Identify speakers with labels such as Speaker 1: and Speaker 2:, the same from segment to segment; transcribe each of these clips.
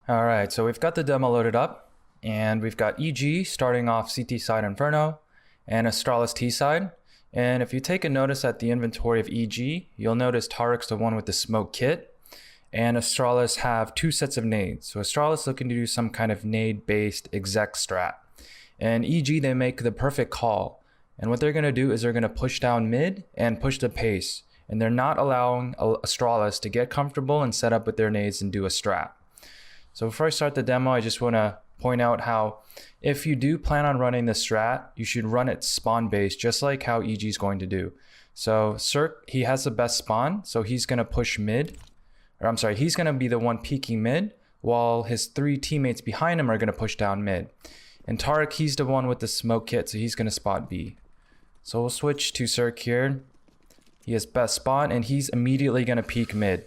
Speaker 1: All right, so we've got the demo loaded up, and we've got EG starting off CT side Inferno and Astralis T side. And if you take a notice at the inventory of EG, you'll notice Tarek's the one with the smoke kit, and Astralis have two sets of nades. So Astralis looking to do some kind of nade-based exec strat. And EG, they make the perfect call. And what they're going to do is they're going to push down mid and push the pace. And they're not allowing Astralis to get comfortable and set up with their nades and do a strat. So before I start the demo, I just want to point out how if you do plan on running the strat, you should run it spawn based, just like how EG is going to do. So Cirque, he has the best spawn, so he's going to push mid, or I'm sorry, he's going to be the one peeking mid, while his three teammates behind him are going to push down mid. And Tarek, he's the one with the smoke kit, so he's going to spot B. So we'll switch to Cirque here. He has best spawn, and he's immediately going to peek mid,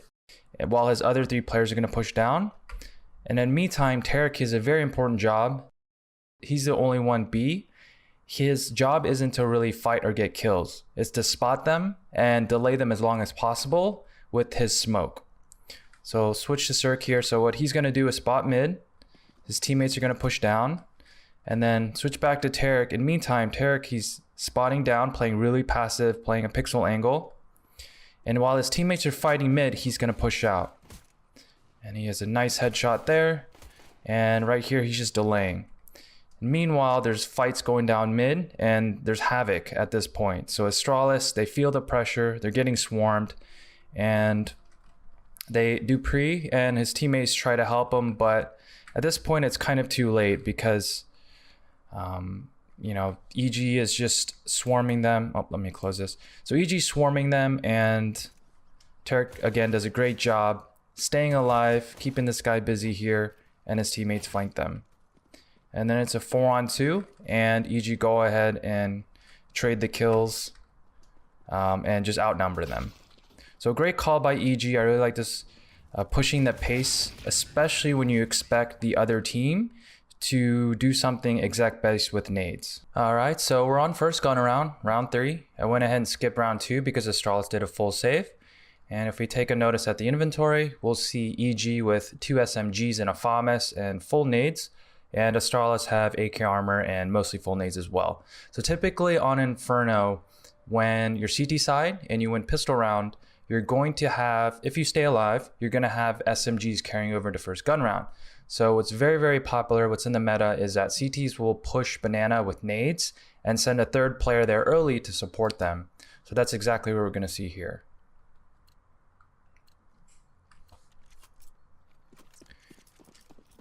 Speaker 1: while his other three players are going to push down. And in meantime, Tarek has a very important job. He's the only one B. His job isn't to really fight or get kills. It's to spot them and delay them as long as possible with his smoke. So switch to Cirque here. So what he's going to do is spot mid. His teammates are going to push down. And then switch back to Tarek. In meantime, Tarek, he's spotting down, playing really passive, playing a pixel angle. And while his teammates are fighting mid, he's going to push out. And he has a nice headshot there. And right here, he's just delaying. Meanwhile, there's fights going down mid, and there's havoc at this point. So Astralis, they feel the pressure. They're getting swarmed. And they do pre, and his teammates try to help him. But at this point, it's kind of too late because, you know, EG is just swarming them. Oh, let me close this. So EG swarming them, and Tarek, again, does a great job staying alive, keeping this guy busy here, and his teammates flank them. And then it's a 4-on-2, and EG go ahead and trade the kills and just outnumber them. So great call by EG. I really like this pushing the pace, especially when you expect the other team to do something exec based with nades. All right, so we're on first gun around, round 3. I went ahead and skipped round 2 because Astralis did a full save. And if we take a notice at the inventory, we'll see EG with 2 SMGs and a FAMAS and full nades. And Astralis have AK armor and mostly full nades as well. So typically on Inferno, when you're CT side and you win pistol round, you're going to have, if you stay alive, you're going to have SMGs carrying over to first gun round. So what's very, very popular, what's in the meta, is that CTs will push banana with nades and send a third player there early to support them. So that's exactly what we're going to see here.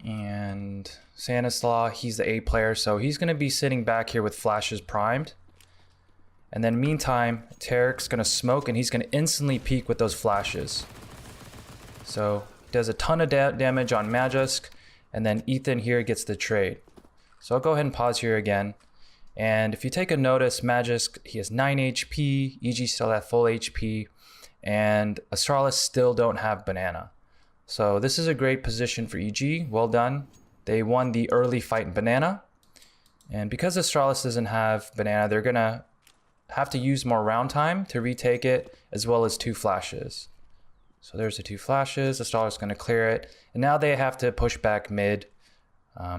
Speaker 1: And Stanislaw, he's the A player, so he's going to be sitting back here with flashes primed. And then meantime, Tarek's going to smoke, and he's going to instantly peek with those flashes. So he does a ton of damage on Magisk, and then Ethan here gets the trade. So I'll go ahead and pause here again. And if you take a notice, Magisk, he has 9 HP, EG still at full HP, and Astralis still don't have banana. So this is a great position for EG. Well done. They won the early fight in banana. And because Astralis doesn't have banana, they're going to have to use more round time to retake it, as well as 2 flashes. So there's the 2 flashes. Astralis is going to clear it. And now they have to push back mid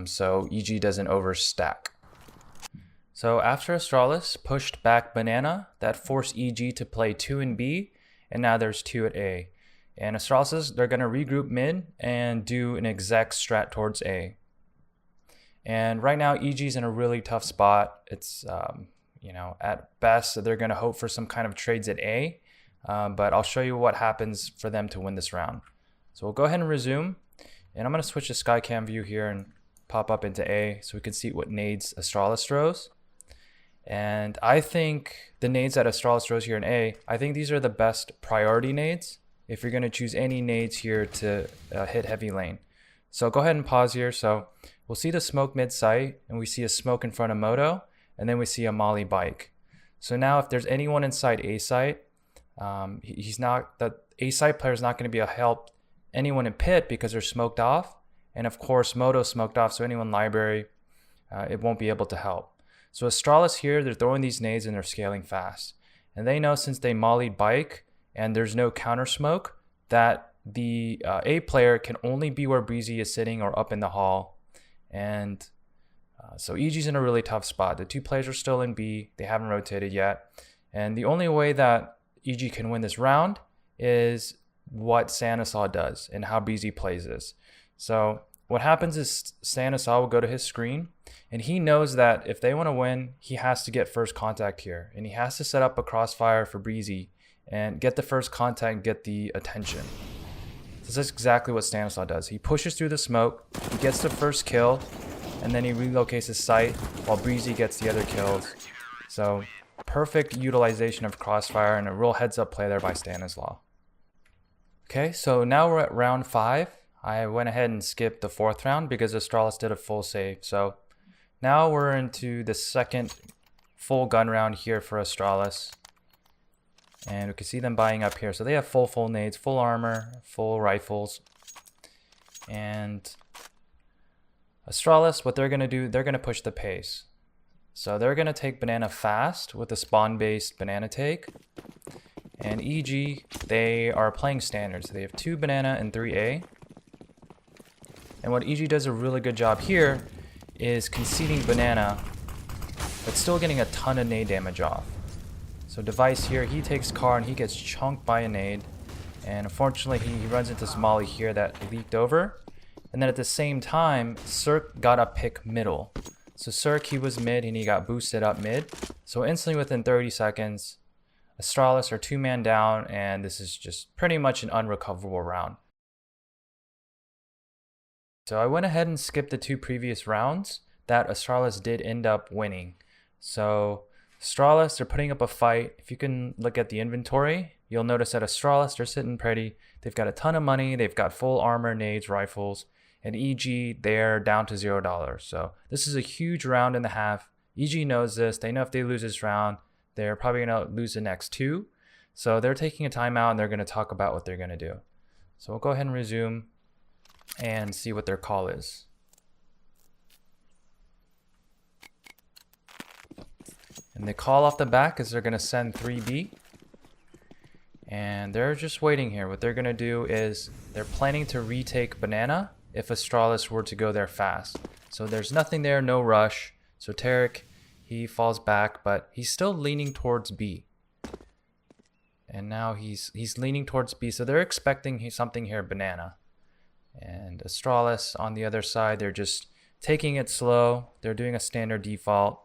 Speaker 1: so EG doesn't overstack. So after Astralis pushed back banana, that forced EG to play 2 in B. And now there's 2 at A. And Astralis, they're going to regroup mid and do an exec strat towards A. And right now, EG's in a really tough spot. It's, you know, at best, they're going to hope for some kind of trades at A. But I'll show you what happens for them to win this round. So we'll go ahead and resume. And I'm going to switch to Skycam view here and pop up into A so we can see what nades Astralis throws. And I think the nades that Astralis throws here in A, I think these are the best priority nades if you're going to choose any nades here to hit heavy lane. So go ahead and pause here. So we'll see the smoke mid site, and we see a smoke in front of Moto, and then we see a Molly bike. So now if there's anyone inside A site, the A site player is not going to be able to help anyone in pit because they're smoked off. And of course, Moto smoked off, so anyone library, it won't be able to help. So Astralis here, they're throwing these nades and they're scaling fast. And they know since they mollied bike, and there's no counter smoke, that the A player can only be where Breezy is sitting or up in the hall. And so EG's in a really tough spot. The two players are still in B. They haven't rotated yet. And the only way that EG can win this round is what Stanislaw does and how Breezy plays this. So what happens is Stanislaw will go to his screen, and he knows that if they want to win, he has to get first contact here. And he has to set up a crossfire for Breezy and get the first contact and get the attention. So this is exactly what Stanislaw does. He pushes through the smoke, he gets the first kill, and then he relocates his sight while Breezy gets the other kills. So perfect utilization of crossfire and a real heads up play there by Stanislaw. Okay, so now we're at round 5. I went ahead and skipped the 4th round because Astralis did a full save. So now we're into the second full gun round here for Astralis. And we can see them buying up here. So they have full nades, full armor, full rifles. And Astralis, what they're going to do, they're going to push the pace. So they're going to take banana fast with a spawn-based banana take. And EG, they are playing standard. So they have 2 banana and 3 A. And what EG does a really good job here is conceding banana, but still getting a ton of nade damage off. So Device here, he takes car and he gets chunked by a nade. And unfortunately, he runs into Somali here that leaked over. And then at the same time, Cirque got a pick middle. So Cirque, he was mid and he got boosted up mid. So instantly within 30 seconds, Astralis are 2-man down, and this is just pretty much an unrecoverable round. So I went ahead and skipped the 2 previous rounds that Astralis did end up winning. So Astralis, they're putting up a fight. If you can look at the inventory, you'll notice that Astralis, they're sitting pretty. They've got a ton of money. They've got full armor, nades, rifles. And EG, they're down to $0. So this is a huge round and a half. EG knows this. They know if they lose this round, they're probably going to lose the next 2. So they're taking a timeout and they're going to talk about what they're going to do. So we'll go ahead and resume and see what their call is. And the call off the back is they're going to send 3B. And they're just waiting here. What they're going to do is they're planning to retake banana if Astralis were to go there fast. So there's nothing there, no rush. So Tarek, he falls back, but he's still leaning towards B. And now he's leaning towards B. So they're expecting something here, banana. And Astralis on the other side, they're just taking it slow. They're doing a standard default.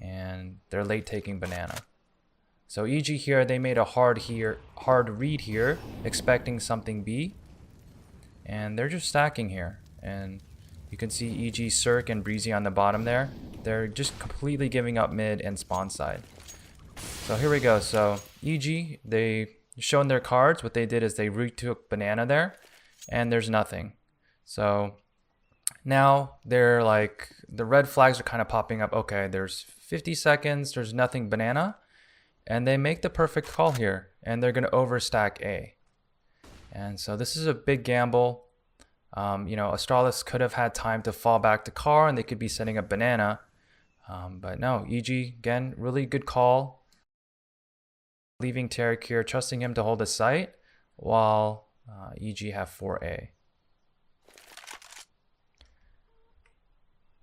Speaker 1: And they're late taking banana. So EG here, they made a hard read here, expecting something B. And they're just stacking here. And you can see EG, Cirque, and Breezy on the bottom there. They're just completely giving up mid and spawn side. So here we go. So EG, they shown their cards. What they did is they retook banana there. And there's nothing. So now they're like, the red flags are kind of popping up. Okay, there's 50 seconds. There's nothing banana. And they make the perfect call here. And they're going to overstack A. And so this is a big gamble. Astralis could have had time to fall back to car and they could be setting up banana. But no, EG, again, really good call. Leaving Tarek here, trusting him to hold the site while EG have 4A.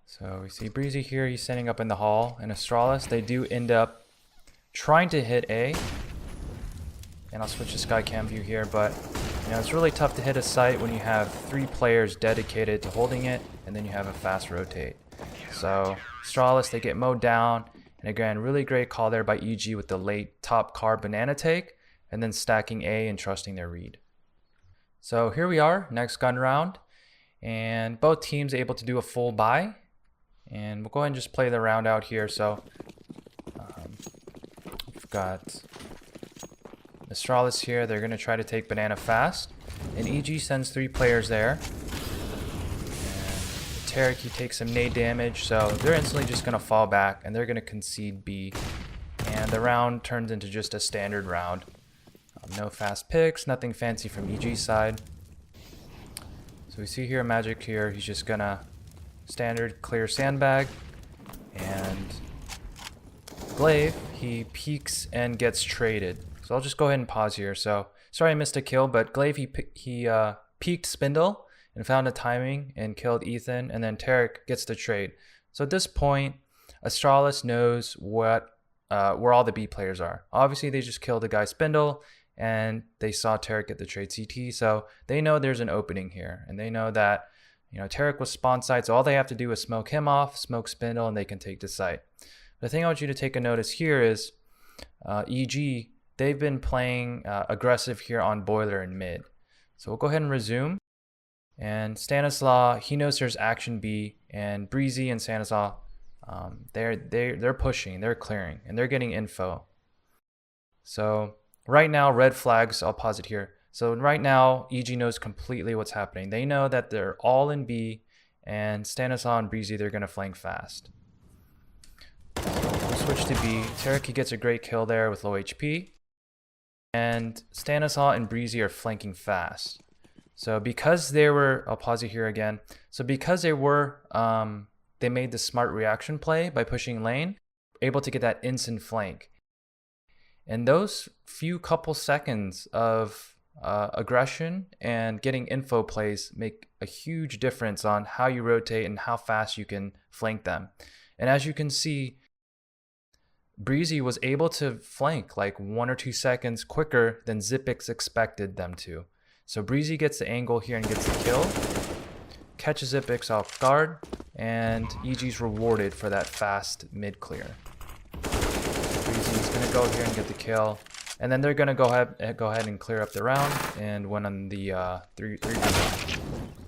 Speaker 1: So we see Breezy here, he's setting up in the hall. And Astralis, they do end up trying to hit A. And I'll switch to sky cam view here, but it's really tough to hit a site when you have 3 players dedicated to holding it, and then you have a fast rotate. So Astralis, they get mowed down, and again, really great call there by EG with the late top car banana take, and then stacking A and trusting their read. So here we are, next gun round, and both teams able to do a full buy, and we'll go ahead and just play the round out here. So we've got Astralis here, they're going to try to take banana fast. And EG sends 3 players there. And Tarek, he takes some nade damage, so they're instantly just going to fall back and they're going to concede B. And the round turns into just a standard round. No fast picks, nothing fancy from EG's side. So we see here Magic here, he's just going to standard clear sandbag. And Glaive, he peeks and gets traded. So I'll just go ahead and pause here. So sorry I missed a kill, but Glaive, he peeked Spindle and found the timing and killed Ethan, and then Tarek gets the trade. So at this point, Astralis knows where all the B players are. Obviously, they just killed the guy Spindle, and they saw Tarek get the trade CT, so they know there's an opening here, and they know that Tarek was spawn side, so all they have to do is smoke him off, smoke Spindle, and they can take the site. The thing I want you to take a notice here is EG, they've been playing aggressive here on Boiler and mid. So we'll go ahead and resume. And Stanislaw, he knows there's action B, and Breezy and Stanislaw, they're pushing, they're clearing, and they're getting info. So right now, red flags, I'll pause it here. So right now, EG knows completely what's happening. They know that they're all in B, and Stanislaw and Breezy, they're gonna flank fast. So we'll switch to B. Tarek, he gets a great kill there with low HP. And Stanislaw and Breezy are flanking fast. So because they were, I'll pause it here again. So because they were, they made the smart reaction play by pushing lane, able to get that instant flank. And those few couple seconds of aggression and getting info plays make a huge difference on how you rotate and how fast you can flank them. And as you can see, Breezy was able to flank like 1 or 2 seconds quicker than Zipix expected them to. So Breezy gets the angle here and gets the kill, catches Zipix off guard, and EG's rewarded for that fast mid clear. Breezy's gonna go here and get the kill, and then they're gonna go ahead and clear up the round and win on the 3v1.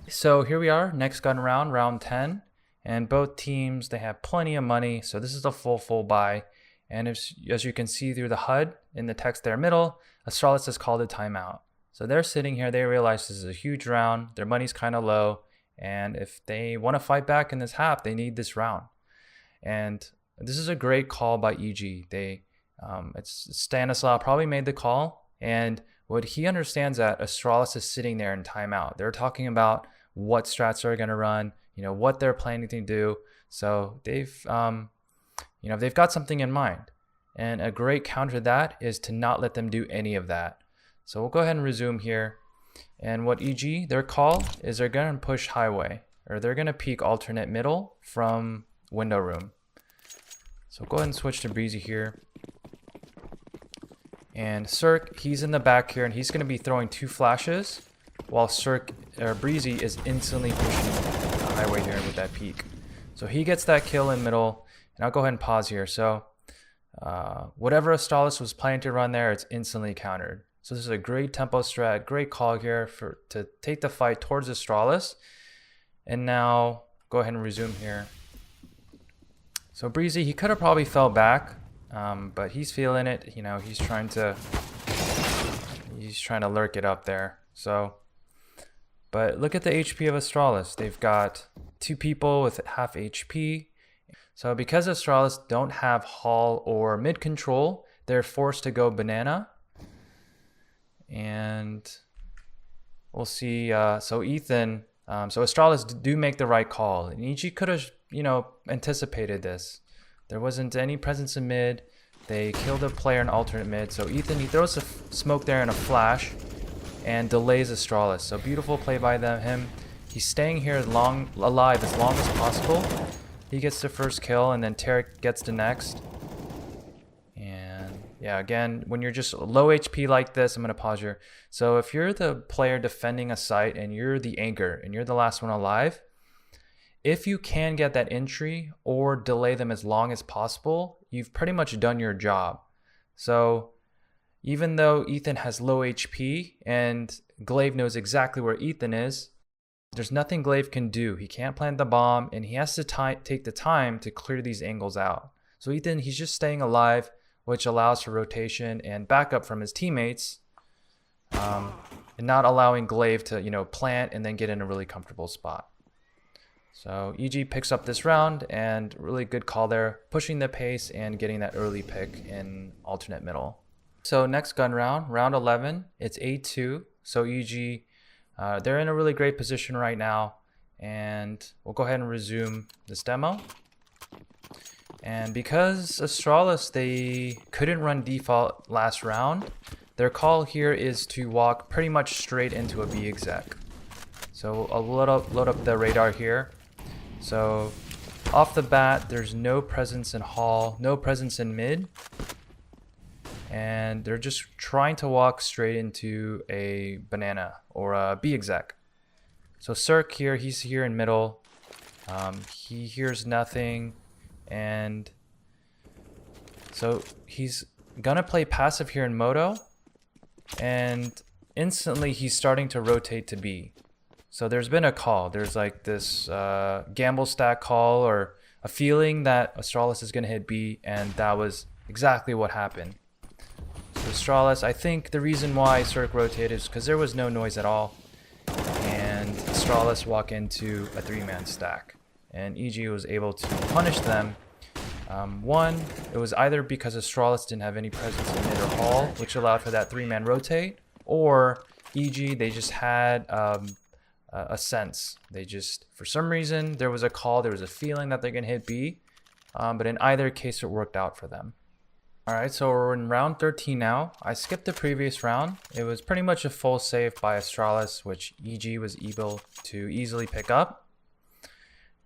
Speaker 1: So here we are, next gun round, round 10, and both teams, they have plenty of money, so this is a full buy. And as you can see through the HUD in the text there middle, Astralis has called a timeout. So they're sitting here, they realize this is a huge round, their money's kind of low, and if they want to fight back in this half, they need this round. And this is a great call by EG. It's Stanislaw probably made the call, and what he understands that Astralis is sitting there in timeout. They're talking about what strats are going to run, what they're planning to do. So they've got something in mind. And a great counter to that is to not let them do any of that. So we'll go ahead and resume here. And what EG, their call is they're going to push highway, or they're going to peek alternate middle from window room. So go ahead and switch to Breezy here. And Cirque, he's in the back here, and he's going to be throwing 2 flashes, while Breezy is instantly pushing the highway here with that peek. So he gets that kill in middle, and I'll go ahead and pause here. So whatever Astralis was planning to run there, it's instantly countered. So this is a great tempo strat, great call here to take the fight towards Astralis. And now go ahead and resume here. So Breezy, he could have probably fell back, but he's feeling it. He's trying to lurk it up there. So, but look at the HP of Astralis. They've got 2 people with half HP. So because Astralis don't have hall or mid control, they're forced to go banana. And we'll see. So Ethan, so Astralis do make the right call. And EG could have, anticipated this. There wasn't any presence in mid. They killed a player in alternate mid. So Ethan, he throws a smoke there in a flash and delays Astralis. So beautiful play by him. He's staying here alive as long as possible. He gets the first kill, and then Tarek gets the next. And yeah, again, when you're just low HP like this, I'm going to pause here. So if you're the player defending a site and you're the anchor and you're the last one alive, if you can get that entry or delay them as long as possible, you've pretty much done your job. So even though Ethan has low HP and Glaive knows exactly where Ethan is, there's nothing Glaive can do. He can't plant the bomb, and he has to take the time to clear these angles out. So Ethan, he's just staying alive, which allows for rotation and backup from his teammates, and not allowing Glaive to plant and then get in a really comfortable spot. So EG picks up this round, and really good call there, pushing the pace and getting that early pick in alternate middle. So next gun round, round 11, it's A2. So EG, they're in a really great position right now, and we'll go ahead and resume this demo. And because Astralis, they couldn't run default last round, their call here is to walk pretty much straight into a B exec. So I'll load up the radar here. So off the bat, there's no presence in hall, no presence in mid. And they're just trying to walk straight into a banana or a B exec. So Cirque here, he's here in middle. He hears nothing. And so he's gonna play passive here in Moto. And instantly he's starting to rotate to B. So there's been a call. There's like this gamble stack call or a feeling that Astralis is gonna hit B, and that was exactly what happened. So Astralis, I think the reason why Cirque rotated is because there was no noise at all. And Astralis walk into a 3-man stack. And EG was able to punish them. One, it was either because Astralis didn't have any presence in mid or hall, which allowed for that 3-man rotate, or EG, they just had a sense. They just, for some reason, there was a call, there was a feeling that they're going to hit B, but in either case, it worked out for them. Alright, so we're in round 13 now. I skipped the previous round. It was pretty much a full save by Astralis, which EG was able to easily pick up.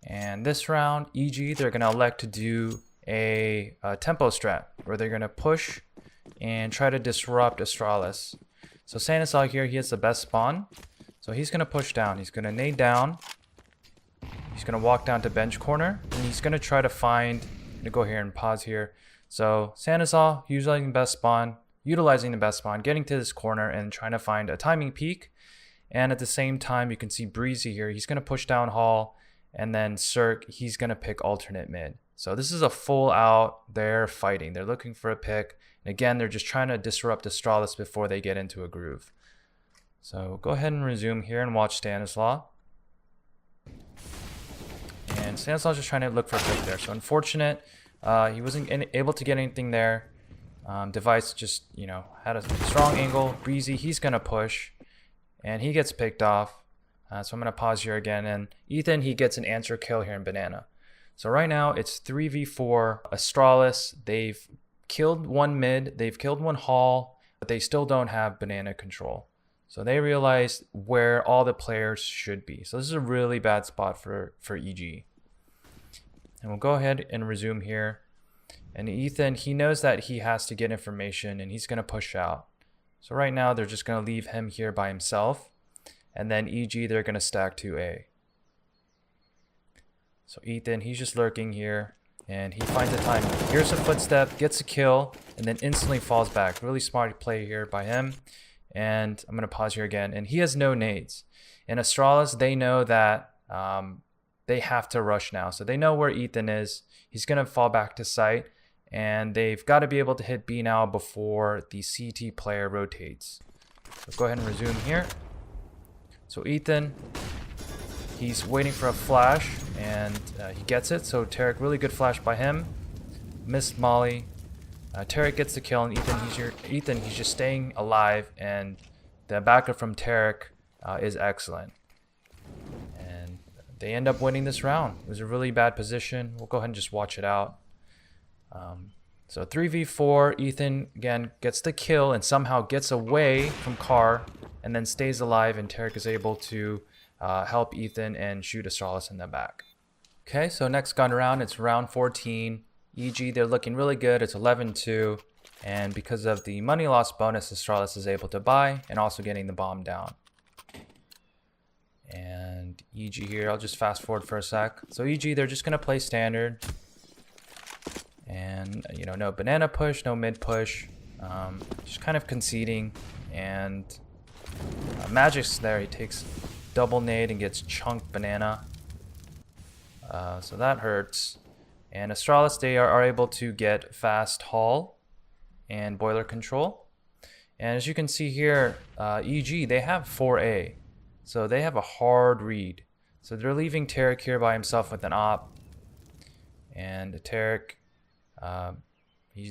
Speaker 1: And this round, EG, they're going to elect to do a tempo strat, where they're going to push and try to disrupt Astralis. So Sanisal here, he has the best spawn. So he's going to push down. He's going to nade down. He's going to walk down to bench corner. And he's going to try to find, I'm going to go here and pause here. So Sanisal, utilizing the best spawn, getting to this corner and trying to find a timing peak. And at the same time, you can see Breezy here. He's going to push down hall. And then Cirque, he's going to pick alternate mid. So this is a full out, they're fighting. They're looking for a pick. And again, they're just trying to disrupt Astralis before they get into a groove. So go ahead and resume here and watch Stanislaw. And Stanislaw's just trying to look for a pick there. So unfortunate, he wasn't able to get anything there. Device just, had a strong angle. Breezy, he's going to push. And he gets picked off. So I'm going to pause here again. And Ethan, he gets an answer kill here in Banana. So right now it's 3v4 Astralis. They've killed one mid, they've killed one hall, but they still don't have banana control. So they realize where all the players should be. So this is a really bad spot for EG. And we'll go ahead and resume here. And Ethan, he knows that he has to get information and he's going to push out. So right now they're just going to leave him here by himself. And then EG, they're going to stack 2A. So Ethan, he's just lurking here, and he finds a time. Here's a footstep, gets a kill, and then instantly falls back. Really smart play here by him. And I'm going to pause here again. And he has no nades. In Astralis, they know that they have to rush now. So they know where Ethan is. He's going to fall back to site, and they've got to be able to hit B now before the CT player rotates. So go ahead and resume here. So Ethan, he's waiting for a flash, and he gets it. So Tarek, really good flash by him. Missed Molly. Tarek gets the kill, and Ethan, he's just staying alive, and the backup from Tarek is excellent. And they end up winning this round. It was a really bad position. We'll go ahead and just watch it out. So 3v4, Ethan, again, gets the kill and somehow gets away from Carr, and then stays alive, and Tarek is able to help Ethan and shoot Astralis in the back. Okay, so next gun round, it's round 14. EG, they're looking really good. It's 11-2. And because of the money loss bonus, Astralis is able to buy and also getting the bomb down. And EG here, I'll just fast forward for a sec. So EG, they're just going to play standard. And, no banana push, no mid push. Just kind of conceding. And Magic's there. He takes double nade and gets chunked banana. So that hurts. And Astralis, they are able to get fast haul and boiler control. And as you can see here, EG, they have 4A. So they have a hard read. So they're leaving Tarek here by himself with an op. And Tarek,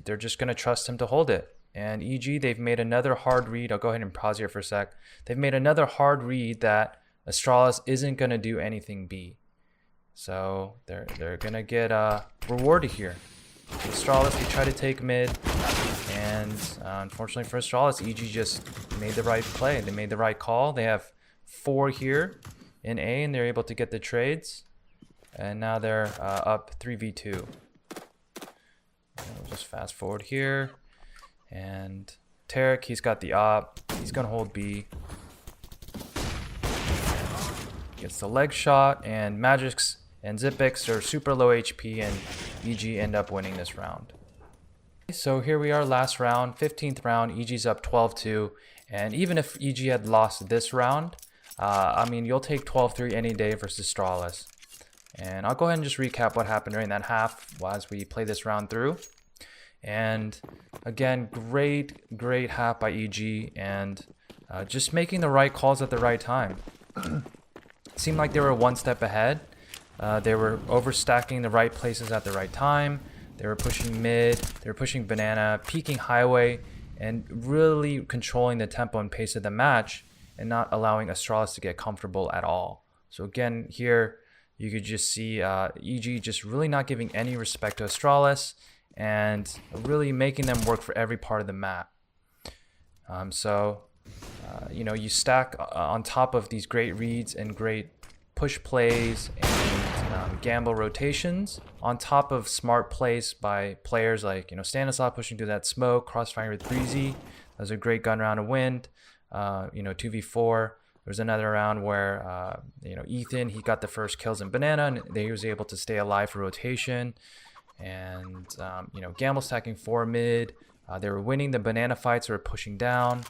Speaker 1: they're just going to trust him to hold it. And EG, they've made another hard read. I'll go ahead and pause here for a sec. They've made another hard read that Astralis isn't going to do anything B. So they're going to get rewarded here. Astralis, we try to take mid, and unfortunately for Astralis, EG just made the right play. They made the right call. They have 4 here in A, and they're able to get the trades. And now they're up 3v2. We'll just fast forward here. And Tarek, he's got the op. He's going to hold B. Gets the leg shot, and Magix and Zipix are super low HP, and EG end up winning this round. So here we are, last round, 15th round. EG's up 12-2, and even if EG had lost this round, I mean, you'll take 12-3 any day versus Astralis. And I'll go ahead and just recap what happened during that half as we play this round through. And again, great half by EG, and just making the right calls at the right time. Seemed like they were one step ahead. They were overstacking the right places at the right time. They were pushing mid, they were pushing banana, peeking highway, and really controlling the tempo and pace of the match, and not allowing Astralis to get comfortable at all. So again, here you could just see EG just really not giving any respect to Astralis, and really making them work for every part of the map. You know, you stack on top of these great reads and great push plays and gamble rotations on top of smart plays by players like, you know, Stanislav pushing through that smoke, crossfire with Breezy. That was a great gun round of wind. You know, 2v4. There's another round where, you know, Ethan, he got the first kills in banana, and he was able to stay alive for rotation. And, you know, gamble stacking 4 mid. They were winning the banana fights, they were pushing down.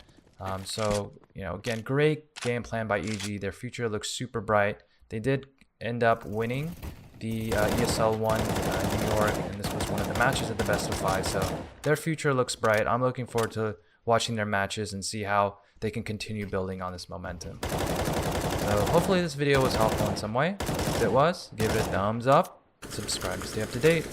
Speaker 1: So, you know, again, great game plan by EG. Their future looks super bright. They did end up winning the ESL One New York, and this was one of the matches at the best of 5. So their future looks bright. I'm looking forward to watching their matches and see how they can continue building on this momentum. So hopefully this video was helpful in some way. If it was, give it a thumbs up, subscribe to stay up to date.